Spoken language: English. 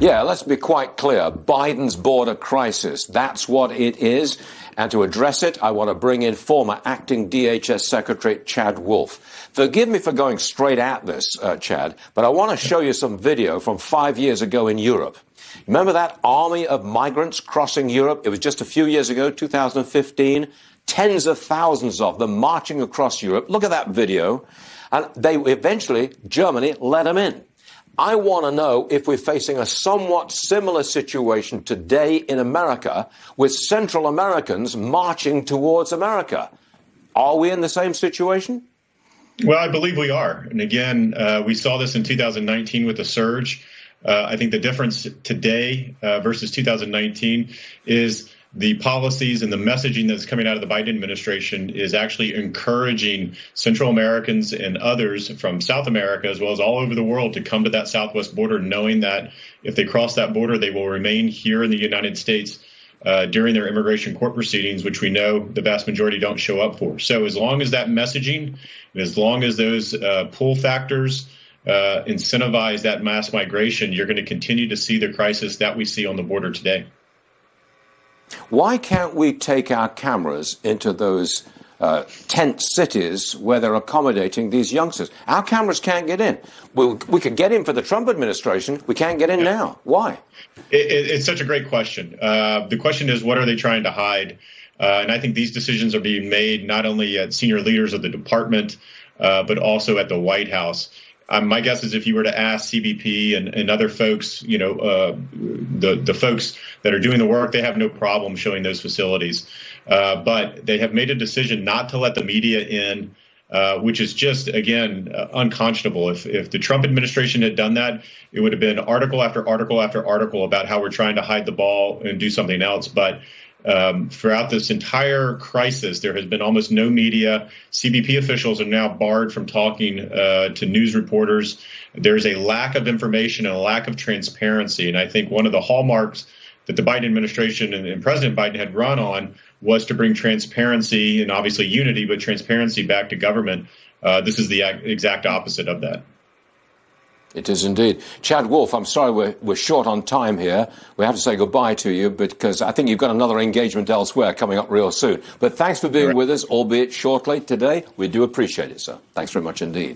Yeah, let's be quite clear. Biden's border crisis, that's what it is. And to address it, I want to bring in former acting DHS Secretary Chad Wolf. Forgive me for going straight at this, Chad, but I want to show you some video from 5 years ago in Europe. Remember that army of migrants crossing Europe? It was just a few years ago, 2015. Tens of thousands of them marching across Europe. Look at that video. And they eventually, Germany let them in. I want to know if we're facing a somewhat similar situation today in America with Central Americans marching towards America. Are we in the same situation? Well, I believe we are. And again, we saw this in 2019 with the surge. I think the difference today versus 2019 is the policies and the messaging that's coming out of the Biden administration is actually encouraging Central Americans and others from South America, as well as all over the world, to come to that southwest border, knowing that if they cross that border, they will remain here in the United States during their immigration court proceedings, which we know the vast majority don't show up for. So as long as that messaging, and as long as those pull factors incentivize that mass migration, you're going to continue to see the crisis that we see on the border today. Why can't we take our cameras into those tent cities where they're accommodating these youngsters? Our cameras can't get in. We could get in for the Trump administration. We can't get in now. Why? It's such a great question. The question is, what are they trying to hide? And I think these decisions are being made not only at senior leaders of the department, but also at the White House. My guess is if you were to ask CBP and other folks, the folks that are doing the work, they have no problem showing those facilities. But they have made a decision not to let the media in, which is just, again, unconscionable. If the Trump administration had done that, it would have been article after article after article about how we're trying to hide the ball and do something else. But throughout this entire crisis, there has been almost no media. CBP officials are now barred from talking to news reporters. There's a lack of information and a lack of transparency. And I think one of the hallmarks that the Biden administration and President Biden had run on was to bring transparency and obviously unity, but transparency back to government. This is the exact opposite of that. It is indeed. Chad Wolf, I'm sorry we're short on time here. We have to say goodbye to you because I think you've got another engagement elsewhere coming up real soon. But thanks for being with us, albeit shortly today. We do appreciate it, sir. Thanks very much indeed.